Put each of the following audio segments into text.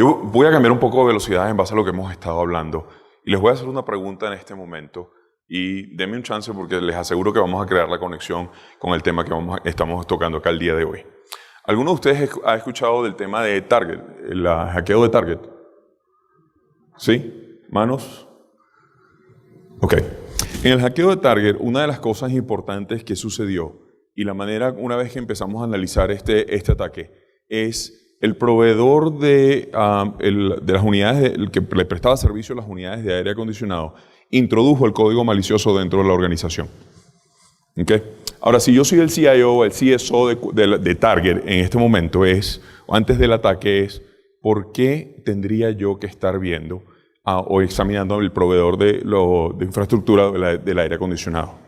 Yo voy a cambiar un poco de velocidad en base a lo que hemos estado hablando y les voy a hacer una pregunta en este momento y denme un chance porque les aseguro que vamos a crear la conexión con el tema que estamos tocando acá el día de hoy. ¿Alguno de ustedes ha escuchado del tema de Target, el hackeo de Target? ¿Sí? ¿Manos? Ok. En el hackeo de Target, una de las cosas importantes que sucedió y la manera, una vez que empezamos a analizar este ataque, es el proveedor de las unidades, el que le prestaba servicio a las unidades de aire acondicionado, introdujo el código malicioso dentro de la organización. ¿Okay? Ahora, si yo soy el CIO, el CSO de Target en este momento, antes del ataque, ¿por qué tendría yo que estar viendo o examinando el proveedor de infraestructura del aire acondicionado?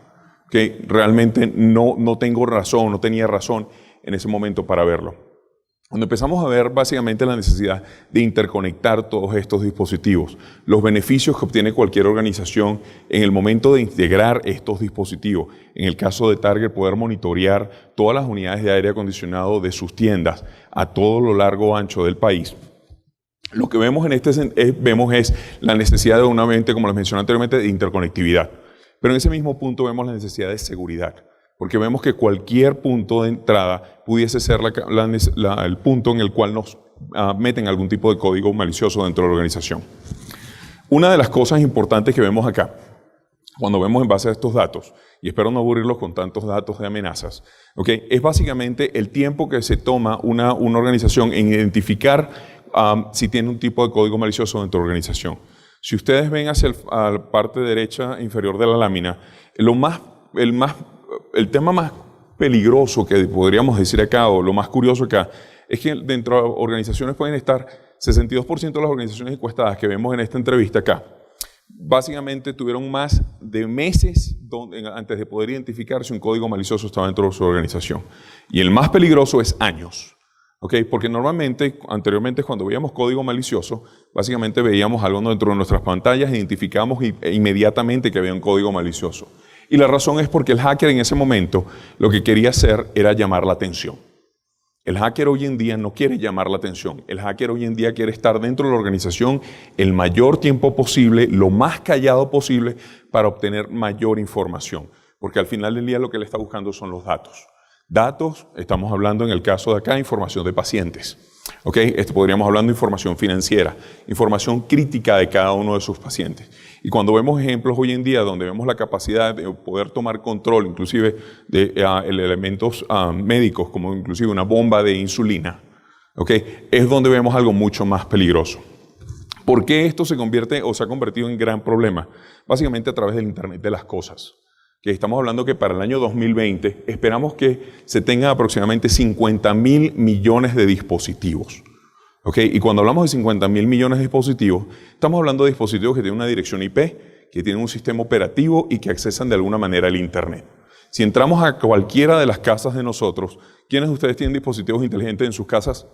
¿Okay? Realmente no tengo razón, no tenía razón en ese momento para verlo. Cuando empezamos a ver básicamente la necesidad de interconectar todos estos dispositivos, los beneficios que obtiene cualquier organización en el momento de integrar estos dispositivos, en el caso de Target poder monitorear todas las unidades de aire acondicionado de sus tiendas a todo lo largo ancho del país, lo que vemos es la necesidad de una mente, como les mencioné anteriormente, de interconectividad. Pero en ese mismo punto vemos la necesidad de seguridad. Porque vemos que cualquier punto de entrada pudiese ser el punto en el cual nos meten algún tipo de código malicioso dentro de la organización. Una de las cosas importantes que vemos acá, cuando vemos en base a estos datos, y espero no aburrirlos con tantos datos de amenazas, ¿okay? Es básicamente el tiempo que se toma una organización en identificar si tiene un tipo de código malicioso dentro de la organización. Si ustedes ven hacia la parte derecha inferior de la lámina, el tema más peligroso que podríamos decir acá, o lo más curioso acá, es que dentro de organizaciones pueden estar 62% de las organizaciones encuestadas que vemos en esta entrevista acá. Básicamente tuvieron más de meses antes de poder identificar si un código malicioso estaba dentro de su organización. Y el más peligroso es años. ¿Okay? Porque normalmente, anteriormente, cuando veíamos código malicioso, básicamente veíamos algo dentro de nuestras pantallas, identificamos inmediatamente que había un código malicioso. Y la razón es porque el hacker en ese momento lo que quería hacer era llamar la atención. El hacker hoy en día no quiere llamar la atención. El hacker hoy en día quiere estar dentro de la organización el mayor tiempo posible, lo más callado posible, para obtener mayor información. Porque al final del día lo que le está buscando son los datos. Datos, estamos hablando en el caso de acá, información de pacientes. ¿Okay? Podríamos hablar de información financiera, información crítica de cada uno de sus pacientes. Y cuando vemos ejemplos hoy en día donde vemos la capacidad de poder tomar control, inclusive de elementos médicos, como inclusive una bomba de insulina, ¿okay? Es donde vemos algo mucho más peligroso. ¿Por qué esto se convierte o se ha convertido en gran problema? Básicamente a través del Internet de las cosas. Que estamos hablando que para el año 2020 esperamos que se tengan aproximadamente 50.000 millones de dispositivos. ¿Okay? Y cuando hablamos de 50.000 millones de dispositivos, estamos hablando de dispositivos que tienen una dirección IP, que tienen un sistema operativo y que accesan de alguna manera el Internet. Si entramos a cualquiera de las casas de nosotros, ¿quiénes de ustedes tienen dispositivos inteligentes en sus casas?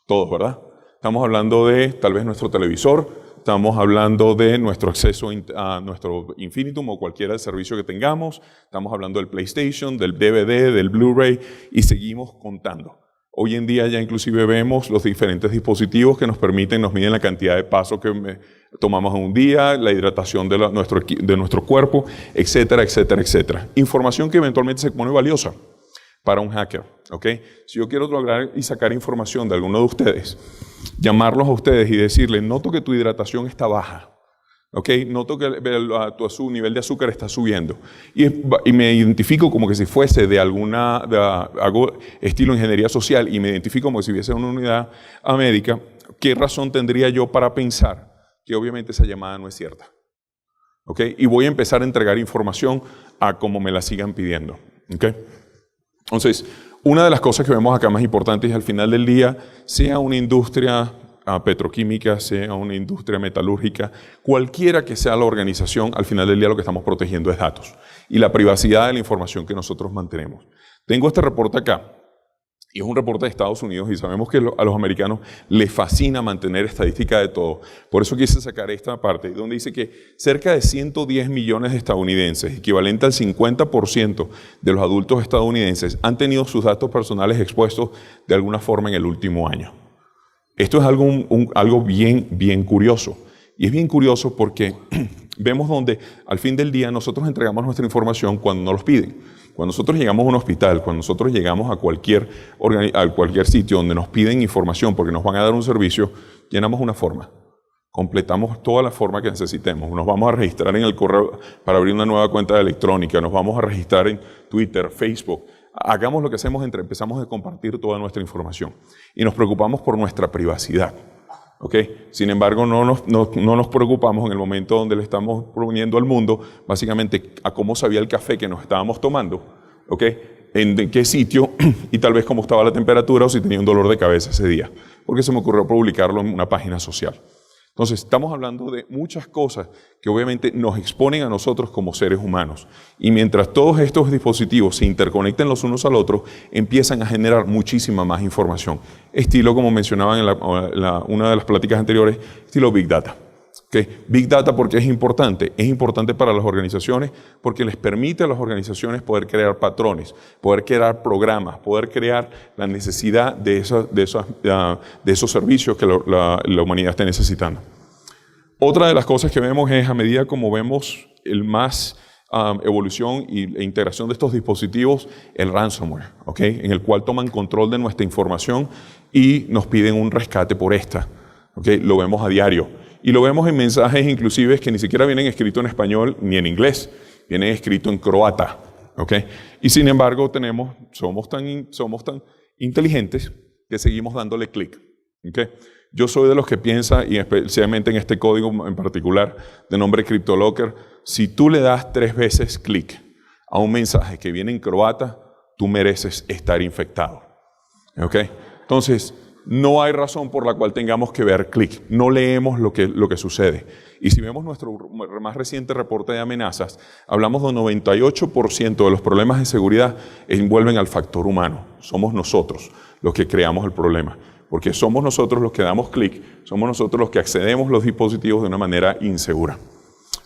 Todos, ¿verdad? Estamos hablando de tal vez nuestro televisor, estamos hablando de nuestro acceso a nuestro Infinitum o cualquier servicio que tengamos, estamos hablando del PlayStation, del DVD, del Blu-ray y seguimos contando. Hoy en día ya inclusive vemos los diferentes dispositivos que nos miden la cantidad de pasos que tomamos en un día, la hidratación de nuestro cuerpo, etcétera, etcétera, etcétera. Información que eventualmente se pone valiosa para un hacker. ¿Okay? Si yo quiero lograr y sacar información de alguno de ustedes, llamarlos a ustedes y decirles, noto que tu hidratación está baja. ¿Okay? Noto que su nivel de azúcar está subiendo. Y me identifico como que si fuese hago estilo ingeniería social y me identifico como si hubiese una unidad médica, ¿qué razón tendría yo para pensar que obviamente esa llamada no es cierta? ¿Okay? Y voy a empezar a entregar información a como me la sigan pidiendo. ¿Okay? Entonces, una de las cosas que vemos acá más importantes es al final del día, sea una industria petroquímica, sea una industria metalúrgica, cualquiera que sea la organización, al final del día lo que estamos protegiendo es datos y la privacidad de la información que nosotros mantenemos. Tengo este reporte acá, y es un reporte de Estados Unidos, y sabemos que a los americanos les fascina mantener estadística de todo. Por eso quise sacar esta parte, donde dice que cerca de 110 millones de estadounidenses, equivalente al 50% de los adultos estadounidenses, han tenido sus datos personales expuestos de alguna forma en el último año. Esto es algo bien curioso. Y es bien curioso porque vemos donde al fin del día nosotros entregamos nuestra información cuando nos los piden. Cuando nosotros llegamos a un hospital, cuando nosotros llegamos a cualquier sitio donde nos piden información porque nos van a dar un servicio, llenamos una forma. Completamos toda la forma que necesitemos. Nos vamos a registrar en el correo para abrir una nueva cuenta electrónica, nos vamos a registrar en Twitter, Facebook. Hagamos lo que hacemos, empezamos a compartir toda nuestra información. Y nos preocupamos por nuestra privacidad. ¿Okay? Sin embargo, no nos preocupamos en el momento donde le estamos proponiendo al mundo, básicamente, a cómo sabía el café que nos estábamos tomando, ¿okay? En qué sitio y tal vez cómo estaba la temperatura o si tenía un dolor de cabeza ese día. Porque se me ocurrió publicarlo en una página social. Entonces, estamos hablando de muchas cosas que obviamente nos exponen a nosotros como seres humanos. Y mientras todos estos dispositivos se interconecten los unos al otro, empiezan a generar muchísima más información. Estilo, como mencionaban en una de las pláticas anteriores, estilo Big Data. ¿Okay? Big Data, ¿por qué es importante? Es importante para las organizaciones porque les permite a las organizaciones poder crear patrones, poder crear programas, poder crear la necesidad de esos servicios que la humanidad está necesitando. Otra de las cosas que vemos es, a medida como vemos evolución e integración de estos dispositivos, el ransomware, ¿okay? En el cual toman control de nuestra información y nos piden un rescate por esta. ¿Okay? Lo vemos a diario. Y lo vemos en mensajes inclusive que ni siquiera vienen escritos en español ni en inglés, vienen escritos en croata. ¿Okay? Y sin embargo somos tan inteligentes que seguimos dándole clic. ¿Okay? Yo soy de los que piensa, y especialmente en este código en particular de nombre CryptoLocker, si tú le das 3 veces clic a un mensaje que viene en croata, tú mereces estar infectado. ¿Okay? Entonces, no hay razón por la cual tengamos que ver clic. No leemos lo que sucede. Y si vemos nuestro más reciente reporte de amenazas, hablamos de un 98% de los problemas de seguridad envuelven al factor humano. Somos nosotros los que creamos el problema. Porque somos nosotros los que damos clic, somos nosotros los que accedemos a los dispositivos de una manera insegura.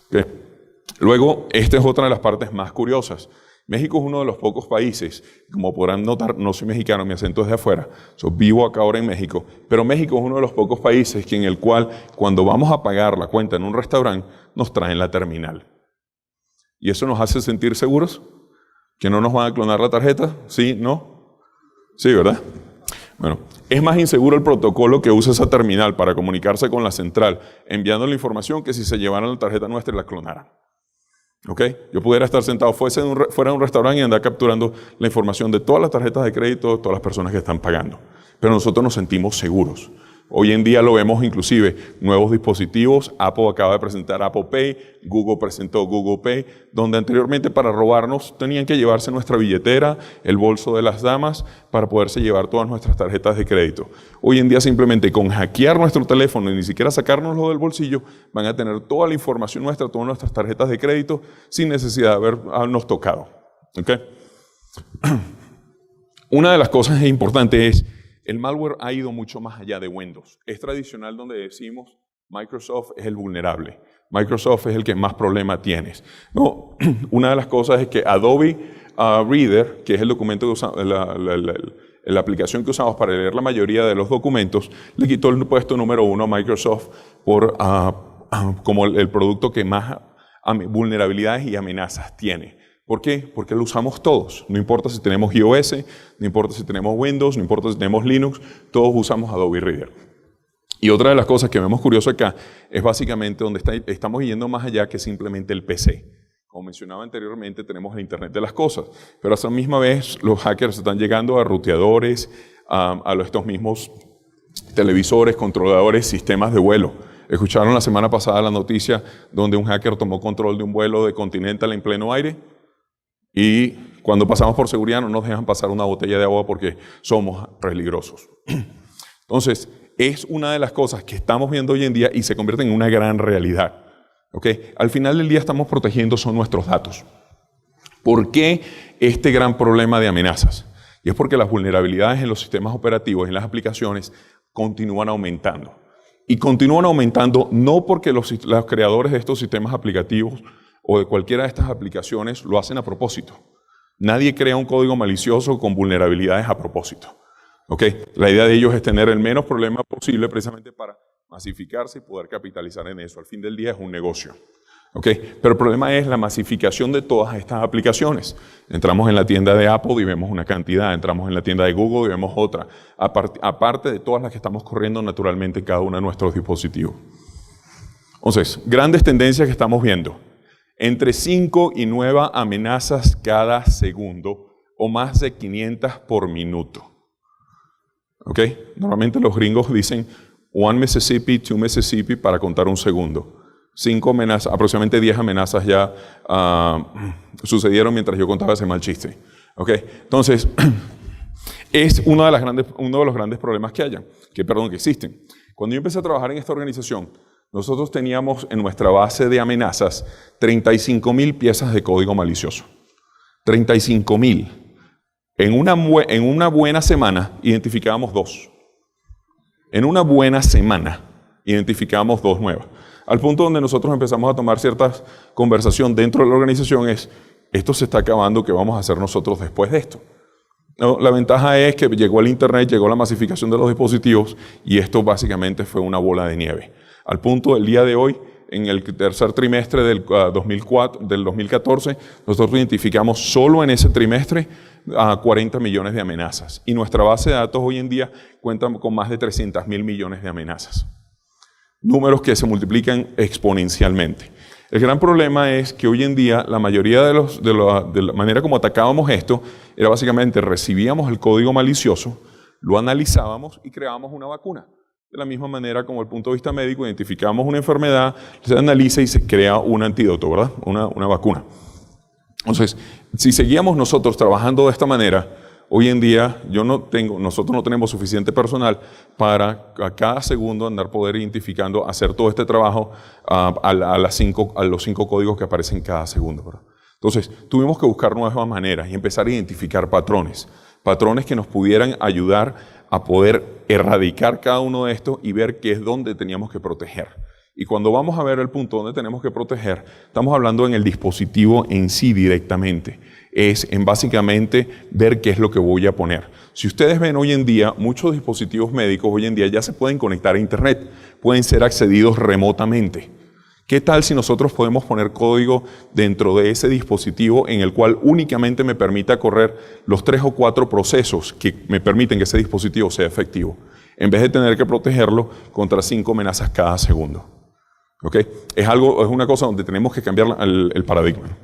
¿Okay? Luego, esta es otra de las partes más curiosas. México es uno de los pocos países, como podrán notar, no soy mexicano, mi acento es de afuera, vivo acá ahora en México, pero México es uno de los pocos países en el cual cuando vamos a pagar la cuenta en un restaurante, nos traen la terminal. ¿Y eso nos hace sentir seguros? ¿Que no nos van a clonar la tarjeta? ¿Sí? ¿No? Sí, ¿verdad? Bueno, es más inseguro el protocolo que usa esa terminal para comunicarse con la central, enviando la información que si se llevaran la tarjeta nuestra y la clonaran. ¿Okay? Yo pudiera estar sentado fuera de un restaurante y andar capturando la información de todas las tarjetas de crédito de todas las personas que están pagando. Pero nosotros nos sentimos seguros. Hoy en día lo vemos inclusive, nuevos dispositivos, Apple acaba de presentar Apple Pay, Google presentó Google Pay, donde anteriormente para robarnos tenían que llevarse nuestra billetera, el bolso de las damas, para poderse llevar todas nuestras tarjetas de crédito. Hoy en día simplemente con hackear nuestro teléfono y ni siquiera sacárnoslo del bolsillo, van a tener toda la información nuestra, todas nuestras tarjetas de crédito, sin necesidad de habernos tocado. ¿Okay? Una de las cosas importantes es, el malware ha ido mucho más allá de Windows. Es tradicional donde decimos Microsoft es el vulnerable. Microsoft es el que más problema tienes. No, una de las cosas es que Adobe Reader, que es el documento que usamos, la aplicación que usamos para leer la mayoría de los documentos, le quitó el puesto número 1 a Microsoft como el producto que más vulnerabilidades y amenazas tiene. ¿Por qué? Porque lo usamos todos. No importa si tenemos iOS, no importa si tenemos Windows, no importa si tenemos Linux, todos usamos Adobe Reader. Y otra de las cosas que vemos curioso acá es básicamente donde estamos yendo más allá que simplemente el PC. Como mencionaba anteriormente, tenemos el Internet de las cosas, pero a esa misma vez los hackers están llegando a ruteadores, a estos mismos televisores, controladores, sistemas de vuelo. ¿Escucharon la semana pasada la noticia donde un hacker tomó control de un vuelo de Continental en pleno aire? Y cuando pasamos por seguridad no nos dejan pasar una botella de agua porque somos peligrosos. Entonces, es una de las cosas que estamos viendo hoy en día y se convierte en una gran realidad. ¿Okay? Al final del día estamos protegiendo son nuestros datos. ¿Por qué este gran problema de amenazas? Y es porque las vulnerabilidades en los sistemas operativos, en las aplicaciones, continúan aumentando. Y continúan aumentando no porque los creadores de estos sistemas aplicativos o de cualquiera de estas aplicaciones lo hacen a propósito. Nadie crea un código malicioso con vulnerabilidades a propósito. ¿Ok? La idea de ellos es tener el menos problema posible precisamente para masificarse y poder capitalizar en eso. Al fin del día es un negocio. ¿Ok? Pero el problema es la masificación de todas estas aplicaciones. Entramos en la tienda de Apple y vemos una cantidad, entramos en la tienda de Google y vemos otra, aparte de todas las que estamos corriendo naturalmente en cada uno de nuestros dispositivos. Entonces, grandes tendencias que estamos viendo. Entre 5 y 9 amenazas cada segundo o más de 500 por minuto. ¿Ok? Normalmente los gringos dicen 1 Mississippi, 2 Mississippi para contar un segundo. 5 amenazas, aproximadamente 10 amenazas ya sucedieron mientras yo contaba ese mal chiste. ¿Ok? Entonces, es uno de los grandes problemas que existen. Cuando yo empecé a trabajar en esta organización, nosotros teníamos en nuestra base de amenazas 35,000 piezas de código malicioso. 35,000. En una buena semana identificábamos 2. En una buena semana identificábamos 2 nuevas. Al punto donde nosotros empezamos a tomar cierta conversación dentro de la organización es, esto se está acabando, ¿qué vamos a hacer nosotros después de esto? No, la ventaja es que llegó el Internet, llegó la masificación de los dispositivos y esto básicamente fue una bola de nieve. Al punto del día de hoy, en el tercer trimestre del 2014, nosotros identificamos solo en ese trimestre 40 millones de amenazas. Y nuestra base de datos hoy en día cuenta con más de 300,000 millones de amenazas. Números que se multiplican exponencialmente. El gran problema es que hoy en día la mayoría de la manera como atacábamos esto era básicamente recibíamos el código malicioso, lo analizábamos y creábamos una vacuna. De la misma manera como el punto de vista médico, identificamos una enfermedad, se analiza y se crea un antídoto, ¿verdad? Una vacuna. Entonces, si seguíamos nosotros trabajando de esta manera, hoy en día nosotros no tenemos suficiente personal para a cada segundo andar poder identificando, hacer todo este trabajo a los 5 códigos que aparecen cada segundo, ¿verdad? Entonces, tuvimos que buscar nuevas maneras y empezar a identificar patrones que nos pudieran ayudar a poder erradicar cada uno de estos y ver qué es donde teníamos que proteger. Y cuando vamos a ver el punto donde tenemos que proteger, estamos hablando en el dispositivo en sí directamente. Es en básicamente ver qué es lo que voy a poner. Si ustedes ven hoy en día, muchos dispositivos médicos hoy en día ya se pueden conectar a Internet, pueden ser accedidos remotamente. ¿Qué tal si nosotros podemos poner código dentro de ese dispositivo en el cual únicamente me permita correr los 3 o 4 procesos que me permiten que ese dispositivo sea efectivo, en vez de tener que protegerlo contra 5 amenazas cada segundo? ¿Okay? Es una cosa donde tenemos que cambiar el paradigma.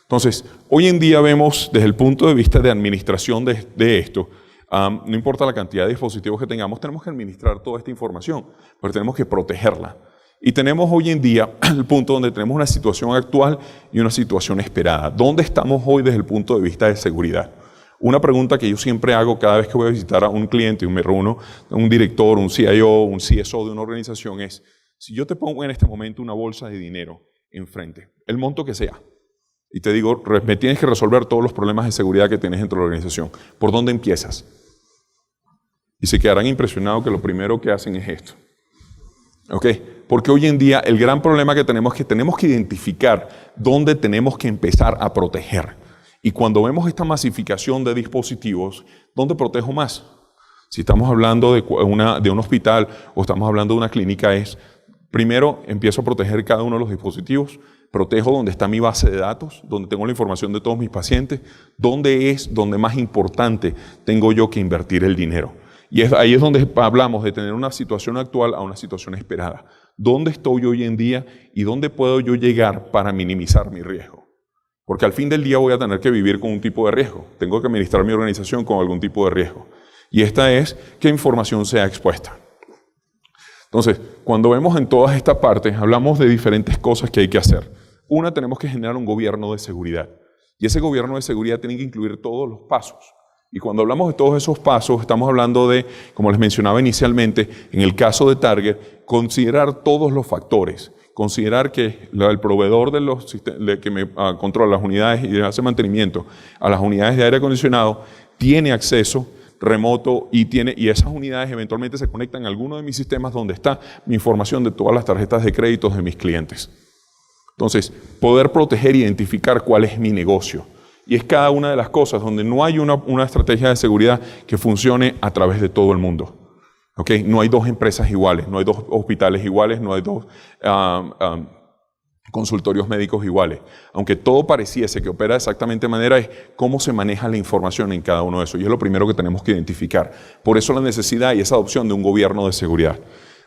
Entonces, hoy en día vemos desde el punto de vista de administración de esto, no importa la cantidad de dispositivos que tengamos, tenemos que administrar toda esta información, pero tenemos que protegerla. Y tenemos hoy en día el punto donde tenemos una situación actual y una situación esperada. ¿Dónde estamos hoy desde el punto de vista de seguridad? Una pregunta que yo siempre hago cada vez que voy a visitar a un cliente y me reúno un director, un CIO, un CSO de una organización es, si yo te pongo en este momento una bolsa de dinero enfrente, el monto que sea, y te digo, me tienes que resolver todos los problemas de seguridad que tienes dentro de la organización, ¿por dónde empiezas? Y se quedarán impresionados que lo primero que hacen es esto. ¿Ok? Porque hoy en día el gran problema que tenemos es que tenemos que identificar dónde tenemos que empezar a proteger. Y cuando vemos esta masificación de dispositivos, ¿dónde protejo más? Si estamos hablando de un hospital o estamos hablando de una clínica, primero empiezo a proteger cada uno de los dispositivos, protejo donde está mi base de datos, donde tengo la información de todos mis pacientes, donde más importante tengo yo que invertir el dinero. Y ahí es donde hablamos de tener una situación actual a una situación esperada. ¿Dónde estoy hoy en día y dónde puedo yo llegar para minimizar mi riesgo? Porque al fin del día voy a tener que vivir con un tipo de riesgo. Tengo que administrar mi organización con algún tipo de riesgo. Y esta es qué información sea expuesta. Entonces, cuando vemos en todas estas partes, hablamos de diferentes cosas que hay que hacer. Una, tenemos que generar un gobierno de seguridad. Y ese gobierno de seguridad tiene que incluir todos los pasos. Y cuando hablamos de todos esos pasos, estamos hablando de, como les mencionaba inicialmente, en el caso de Target, considerar todos los factores. Considerar que el proveedor que me controla las unidades y hace mantenimiento a las unidades de aire acondicionado tiene acceso remoto y esas unidades eventualmente se conectan a alguno de mis sistemas donde está mi información de todas las tarjetas de créditos de mis clientes. Entonces, poder proteger e identificar cuál es mi negocio. Y es cada una de las cosas donde no hay una estrategia de seguridad que funcione a través de todo el mundo. ¿Okay? No hay dos empresas iguales, no hay dos hospitales iguales, no hay dos consultorios médicos iguales. Aunque todo pareciese que opera exactamente de manera, es cómo se maneja la información en cada uno de esos. Y es lo primero que tenemos que identificar. Por eso la necesidad y esa adopción de un gobierno de seguridad.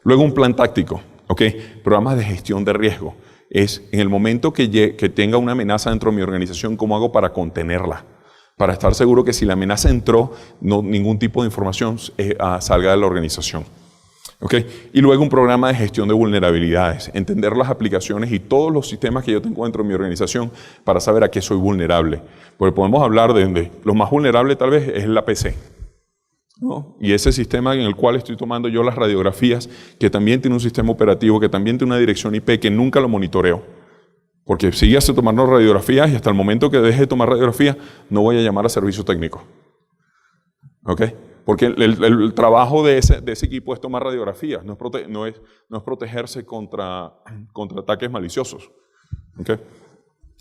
Luego un plan táctico, ¿okay? Programas de gestión de riesgo. Es en el momento que tenga una amenaza dentro de mi organización, ¿cómo hago para contenerla? Para estar seguro que si la amenaza entró, ningún tipo de información salga de la organización. ¿Okay? Y luego un programa de gestión de vulnerabilidades, entender las aplicaciones y todos los sistemas que yo tengo dentro de mi organización para saber a qué soy vulnerable. Porque podemos hablar de lo más vulnerable tal vez es la PC, ¿no? Y ese sistema en el cual estoy tomando yo las radiografías, que también tiene un sistema operativo, que también tiene una dirección IP, que nunca lo monitoreo. Porque sigue tomando radiografías y hasta el momento que deje de tomar radiografías, no voy a llamar a servicio técnico. ¿Ok? Porque el trabajo de ese equipo es tomar radiografías, no es protegerse contra ataques maliciosos. ¿Okay?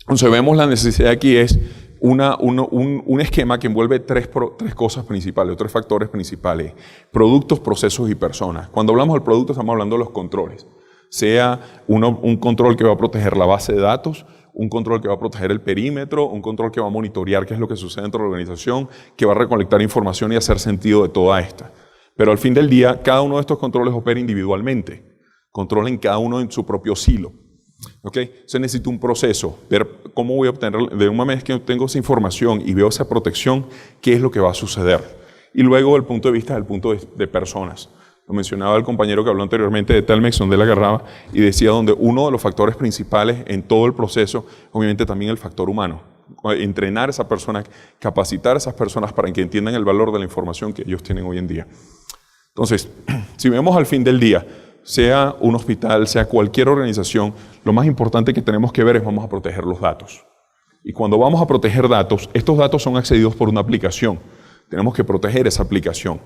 Entonces vemos la necesidad aquí es un esquema que envuelve tres cosas principales, tres factores principales: productos, procesos y personas. Cuando hablamos del producto estamos hablando de los controles. Sea un control que va a proteger la base de datos, un control que va a proteger el perímetro, un control que va a monitorear qué es lo que sucede dentro de la organización, que va a recolectar información y hacer sentido de toda esta. Pero al fin del día, cada uno de estos controles opera individualmente, controlen cada uno en su propio silo. ¿Okay? Se necesita un proceso, ver cómo voy a obtener, de una vez que obtengo esa información y veo esa protección, qué es lo que va a suceder. Y luego el punto de vista del punto de personas. Lo mencionaba el compañero que habló anteriormente de Telmex, donde él agarraba y decía donde uno de los factores principales en todo el proceso, obviamente también el factor humano. Entrenar a esa persona, capacitar a esas personas para que entiendan el valor de la información que ellos tienen hoy en día. Entonces, si vemos al fin del día, sea un hospital, sea cualquier organización, lo más importante que tenemos que ver es vamos a proteger los datos. Y cuando vamos a proteger datos, estos datos son accedidos por una aplicación. Tenemos que proteger esa aplicación.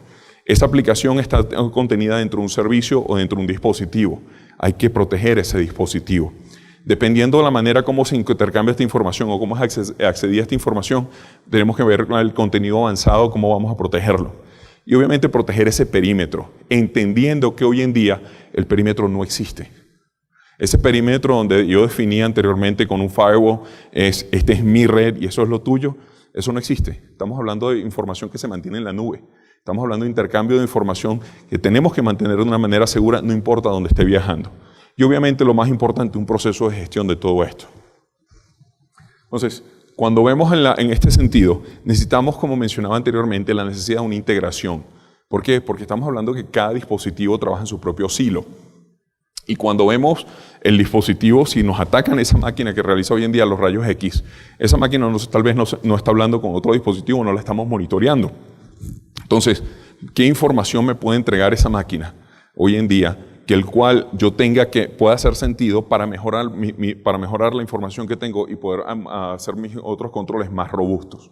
Esa aplicación está contenida dentro de un servicio o dentro de un dispositivo. Hay que proteger ese dispositivo. Dependiendo de la manera como se intercambia esta información o cómo es accedida a esta información, tenemos que ver el contenido avanzado, cómo vamos a protegerlo. Y obviamente proteger ese perímetro, entendiendo que hoy en día el perímetro no existe. Ese perímetro donde yo definía anteriormente con un firewall, este es mi red y eso es lo tuyo, eso no existe. Estamos hablando de información que se mantiene en la nube. Estamos hablando de intercambio de información que tenemos que mantener de una manera segura, no importa dónde esté viajando. Y obviamente lo más importante, un proceso de gestión de todo esto. Entonces, cuando vemos en este sentido, necesitamos, como mencionaba anteriormente, la necesidad de una integración. ¿Por qué? Porque estamos hablando que cada dispositivo trabaja en su propio silo. Y cuando vemos el dispositivo, si nos atacan esa máquina que realiza hoy en día los rayos X, esa máquina tal vez no está hablando con otro dispositivo, no la estamos monitoreando. Entonces, ¿qué información me puede entregar esa máquina hoy en día que el cual yo pueda hacer sentido para mejorar la información que tengo y poder hacer mis otros controles más robustos?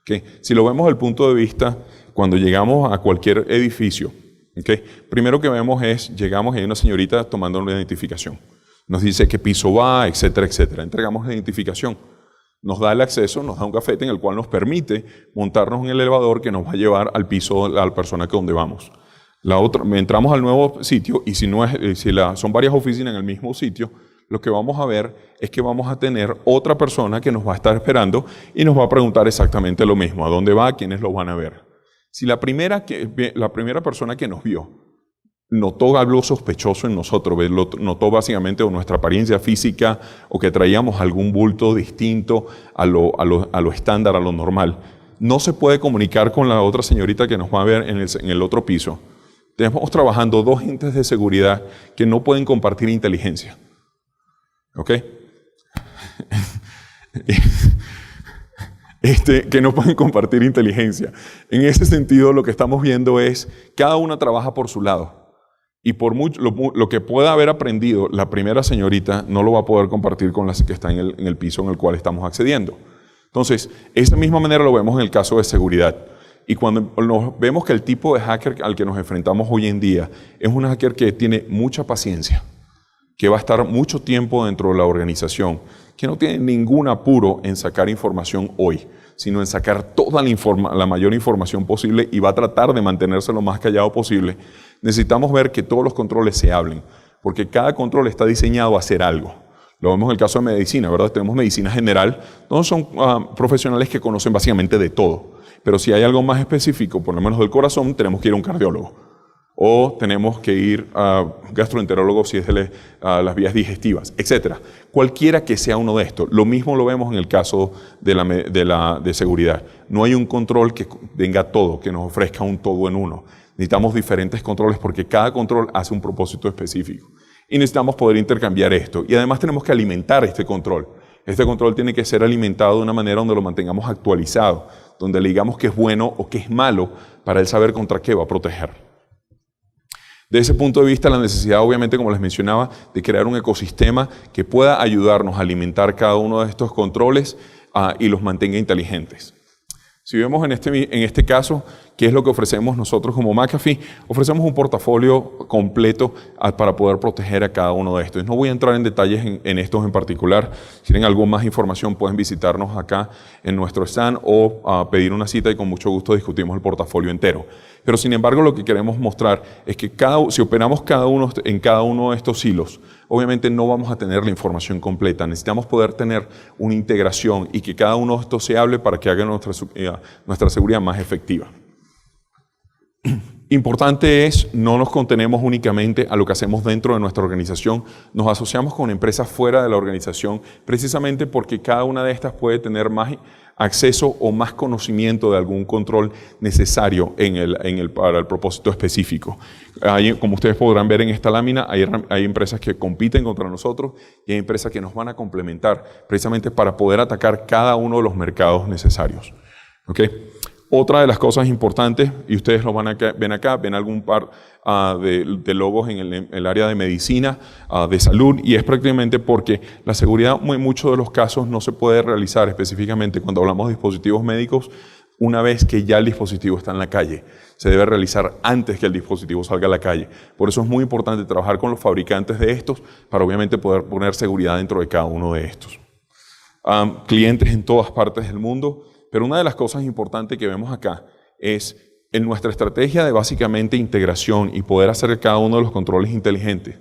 ¿Okay? Si lo vemos desde el punto de vista, cuando llegamos a cualquier edificio, ¿okay? Primero que vemos llegamos y hay una señorita tomando una identificación. Nos dice qué piso va, etcétera, etcétera. Entregamos la identificación. Nos da el acceso, nos da un gafete en el cual nos permite montarnos en el elevador que nos va a llevar al piso a la persona que donde vamos. Entramos al nuevo sitio y si son varias oficinas en el mismo sitio, lo que vamos a ver es que vamos a tener otra persona que nos va a estar esperando y nos va a preguntar exactamente lo mismo, a dónde va, quiénes lo van a ver. Si la primera persona que nos vio notó algo sospechoso en nosotros, notó básicamente nuestra apariencia física o que traíamos algún bulto distinto a lo estándar, a lo normal, no se puede comunicar con la otra señorita que nos va a ver en el otro piso. Estamos trabajando dos entes de seguridad que no pueden compartir inteligencia. ¿Ok? Que no pueden compartir inteligencia. En ese sentido, lo que estamos viendo es cada una trabaja por su lado. Y por mucho, lo que pueda haber aprendido la primera señorita no lo va a poder compartir con la que está en el piso en el cual estamos accediendo. Entonces, esa misma manera lo vemos en el caso de seguridad. Y cuando vemos que el tipo de hacker al que nos enfrentamos hoy en día es un hacker que tiene mucha paciencia, que va a estar mucho tiempo dentro de la organización, que no tiene ningún apuro en sacar información hoy, sino en sacar toda la mayor información posible y va a tratar de mantenerse lo más callado posible. Necesitamos ver que todos los controles se hablen, porque cada control está diseñado a hacer algo. Lo vemos en el caso de medicina, ¿verdad? Tenemos medicina general, donde son profesionales que conocen básicamente de todo. Pero si hay algo más específico, por lo menos del corazón, tenemos que ir a un cardiólogo. O tenemos que ir a gastroenterólogo si es de las vías digestivas, etc. Cualquiera que sea uno de estos. Lo mismo lo vemos en el caso de seguridad. No hay un control que venga todo, que nos ofrezca un todo en uno. Necesitamos diferentes controles porque cada control hace un propósito específico. Y necesitamos poder intercambiar esto. Y además tenemos que alimentar este control. Este control tiene que ser alimentado de una manera donde lo mantengamos actualizado, donde le digamos que es bueno o que es malo para él saber contra qué va a proteger. De ese punto de vista, la necesidad, obviamente, como les mencionaba, de crear un ecosistema que pueda ayudarnos a alimentar cada uno de estos controles y los mantenga inteligentes. Si vemos en este caso, ¿qué es lo que ofrecemos nosotros como McAfee? Ofrecemos un portafolio completo para poder proteger a cada uno de estos. No voy a entrar en detalles en estos en particular. Si tienen algo más información, pueden visitarnos acá en nuestro stand o pedir una cita y con mucho gusto discutimos el portafolio entero. Pero sin embargo, lo que queremos mostrar es que si operamos en cada uno de estos hilos, obviamente no vamos a tener la información completa. Necesitamos poder tener una integración y que cada uno de estos se hable para que haga nuestra seguridad más efectiva. Importante es, no nos contenemos únicamente a lo que hacemos dentro de nuestra organización, nos asociamos con empresas fuera de la organización, precisamente porque cada una de estas puede tener más acceso o más conocimiento de algún control necesario para el propósito específico. Como ustedes podrán ver en esta lámina, hay empresas que compiten contra nosotros y hay empresas que nos van a complementar precisamente para poder atacar cada uno de los mercados necesarios. ¿Okay? Otra de las cosas importantes, y ustedes lo ven acá, ven algún par de logos en el área de medicina, de salud, y es prácticamente porque la seguridad en muchos de los casos no se puede realizar específicamente cuando hablamos de dispositivos médicos una vez que ya el dispositivo está en la calle. Se debe realizar antes que el dispositivo salga a la calle. Por eso es muy importante trabajar con los fabricantes de estos para obviamente poder poner seguridad dentro de cada uno de estos. Clientes en todas partes del mundo. Pero una de las cosas importantes que vemos acá es en nuestra estrategia de básicamente integración y poder hacer cada uno de los controles inteligentes.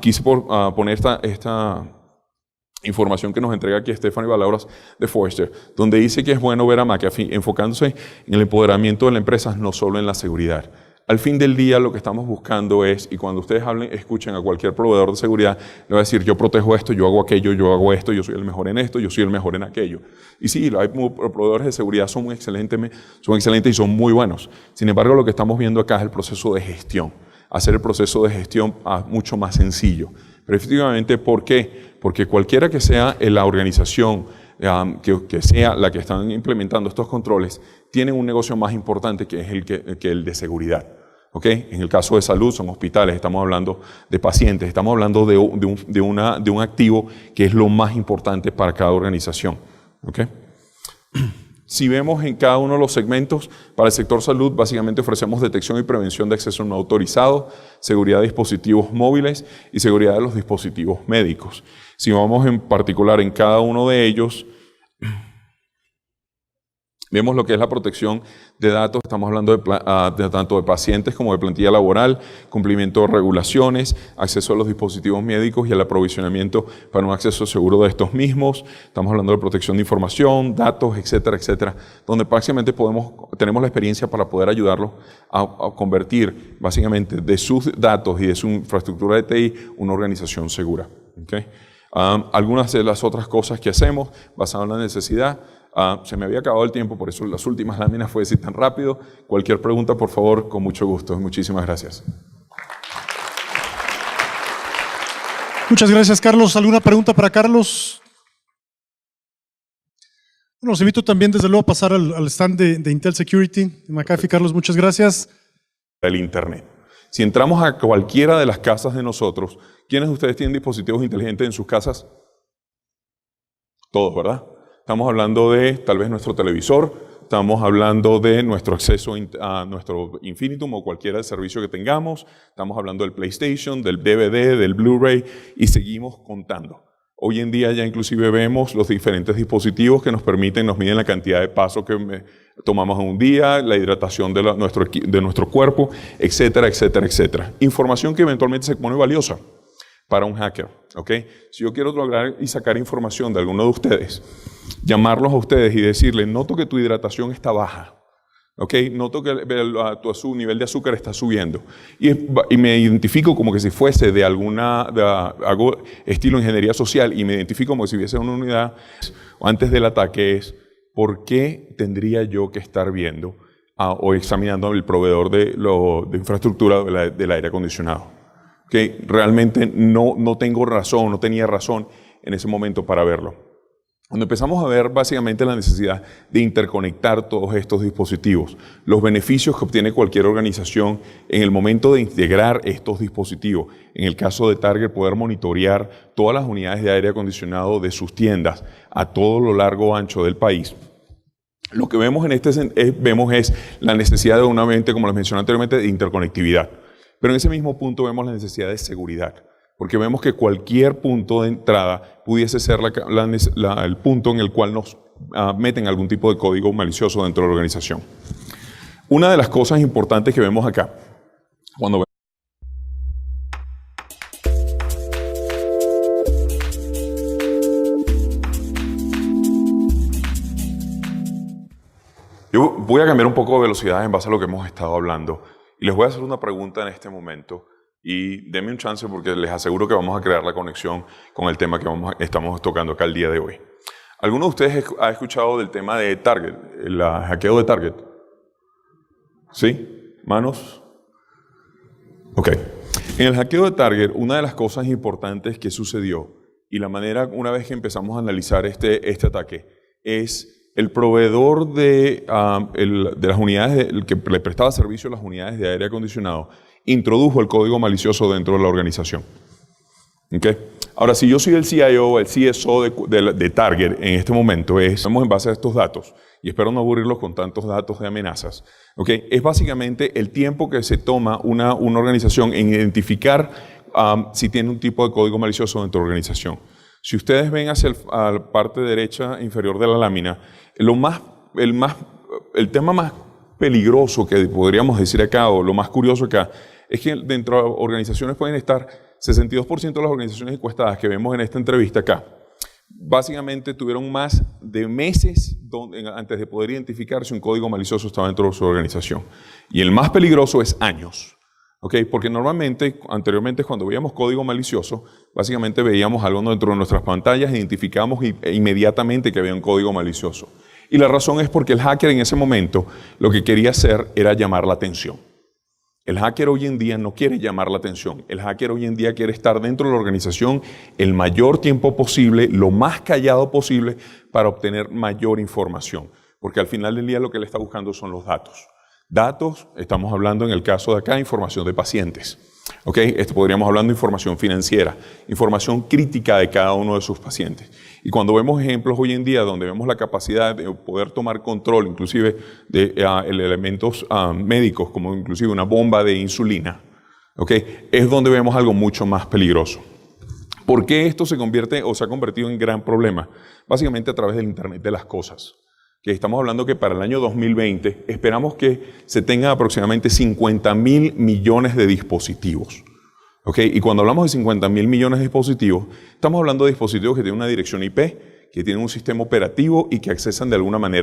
Quise poner esta información que nos entrega aquí Stephanie Balauras de Forrester, donde dice que es bueno ver a McAfee enfocándose en el empoderamiento de la empresa, no solo en la seguridad. Al fin del día lo que estamos buscando es, y cuando ustedes escuchen a cualquier proveedor de seguridad, le va a decir, yo protejo esto, yo hago aquello, yo hago esto, yo soy el mejor en esto, yo soy el mejor en aquello. Y sí, hay proveedores de seguridad son excelentes y son muy buenos. Sin embargo, lo que estamos viendo acá es el proceso de gestión. Hacer el proceso de gestión mucho más sencillo. Pero efectivamente, ¿por qué? Porque cualquiera que sea la organización, que sea la que están implementando estos controles, tienen un negocio más importante que es el de seguridad. ¿Okay? En el caso de salud son hospitales, estamos hablando de pacientes, estamos hablando de un activo que es lo más importante para cada organización. ¿Okay? Si vemos en cada uno de los segmentos, para el sector salud básicamente ofrecemos detección y prevención de acceso no autorizado, seguridad de dispositivos móviles y seguridad de los dispositivos médicos. Si vamos en particular en cada uno de ellos, vemos lo que es la protección de datos, estamos hablando de tanto de pacientes como de plantilla laboral, cumplimiento de regulaciones, acceso a los dispositivos médicos y al aprovisionamiento para un acceso seguro de estos mismos. Estamos hablando de protección de información, datos, etcétera, etcétera, donde prácticamente tenemos la experiencia para poder ayudarlos a convertir básicamente de sus datos y de su infraestructura de TI una organización segura. ¿Okay? Algunas de las otras cosas que hacemos basadas en la necesidad. Se me había acabado el tiempo, por eso las últimas láminas fue decir tan rápido. Cualquier pregunta, por favor, con mucho gusto. Muchísimas gracias. Muchas gracias, Carlos. ¿Alguna pregunta para Carlos? Bueno, los invito también, desde luego, a pasar al stand de Intel Security, de McAfee. Carlos, muchas gracias. El Internet. Si entramos a cualquiera de las casas de nosotros, ¿quiénes de ustedes tienen dispositivos inteligentes en sus casas? Todos, ¿verdad? Estamos hablando de tal vez nuestro televisor, estamos hablando de nuestro acceso a nuestro Infinitum o cualquier servicio que tengamos, estamos hablando del PlayStation, del DVD, del Blu-ray y seguimos contando. Hoy en día ya inclusive vemos los diferentes dispositivos que nos miden la cantidad de pasos que tomamos en un día, la hidratación de nuestro cuerpo, etcétera, etcétera, etcétera. Información que eventualmente se pone valiosa para un hacker, ¿ok? Si yo quiero lograr y sacar información de alguno de ustedes, llamarlos a ustedes y decirles, noto que tu hidratación está baja, ¿ok? Noto que su nivel de azúcar está subiendo. Y me identifico como que si fuese de algo estilo ingeniería social y me identifico como si hubiese una unidad antes del ataque es, ¿por qué tendría yo que estar viendo o examinando el proveedor de infraestructura del aire acondicionado? Que realmente no tengo razón, no tenía razón en ese momento para verlo. Cuando empezamos a ver básicamente la necesidad de interconectar todos estos dispositivos, los beneficios que obtiene cualquier organización en el momento de integrar estos dispositivos, en el caso de Target, poder monitorear todas las unidades de aire acondicionado de sus tiendas a todo lo largo ancho del país. Lo que vemos es la necesidad de como les mencioné anteriormente, de interconectividad. Pero en ese mismo punto vemos la necesidad de seguridad, porque vemos que cualquier punto de entrada pudiese ser el punto en el cual nos meten algún tipo de código malicioso dentro de la organización. Una de las cosas importantes que vemos acá, yo voy a cambiar un poco de velocidad en base a lo que hemos estado hablando. Y les voy a hacer una pregunta en este momento y denme un chance porque les aseguro que vamos a crear la conexión con el tema que estamos tocando acá el día de hoy. ¿Alguno de ustedes ha escuchado del tema de Target, el hackeo de Target? ¿Sí? ¿Manos? Ok. En el hackeo de Target, una de las cosas importantes que sucedió y la manera, una vez que empezamos a analizar este ataque, es el proveedor de las unidades, el que le prestaba servicio a las unidades de aire acondicionado, introdujo el código malicioso dentro de la organización. ¿Okay? Ahora, si yo soy el CIO o el CSO de Target en este momento, vamos en base a estos datos, y espero no aburrirlos con tantos datos de amenazas, ¿okay? Es básicamente el tiempo que se toma una organización en identificar si tiene un tipo de código malicioso dentro de la organización. Si ustedes ven hacia la parte derecha inferior de la lámina, el tema más peligroso que podríamos decir acá, o lo más curioso acá, es que dentro de organizaciones pueden estar 62% de las organizaciones encuestadas que vemos en esta entrevista acá, básicamente tuvieron más de meses antes de poder identificar si un código malicioso estaba dentro de su organización. Y el más peligroso es años. ¿Okay? Porque normalmente, anteriormente, cuando veíamos código malicioso, básicamente veíamos algo dentro de nuestras pantallas, identificábamos inmediatamente que había un código malicioso. Y la razón es porque el hacker en ese momento lo que quería hacer era llamar la atención. El hacker hoy en día no quiere llamar la atención. El hacker hoy en día quiere estar dentro de la organización el mayor tiempo posible, lo más callado posible, para obtener mayor información. Porque al final del día lo que le está buscando son los datos. Datos, estamos hablando en el caso de acá, información de pacientes. ¿Okay? Podríamos hablar de información financiera, información crítica de cada uno de sus pacientes. Y cuando vemos ejemplos hoy en día donde vemos la capacidad de poder tomar control, inclusive de elementos médicos, como inclusive una bomba de insulina, ¿okay? Es donde vemos algo mucho más peligroso. ¿Por qué esto se convierte o se ha convertido en gran problema? Básicamente a través del Internet de las cosas. Que estamos hablando que para el año 2020 esperamos que se tengan aproximadamente 50.000 millones de dispositivos. ¿Okay? Y cuando hablamos de 50.000 millones de dispositivos, estamos hablando de dispositivos que tienen una dirección IP, que tienen un sistema operativo y que accesan de alguna manera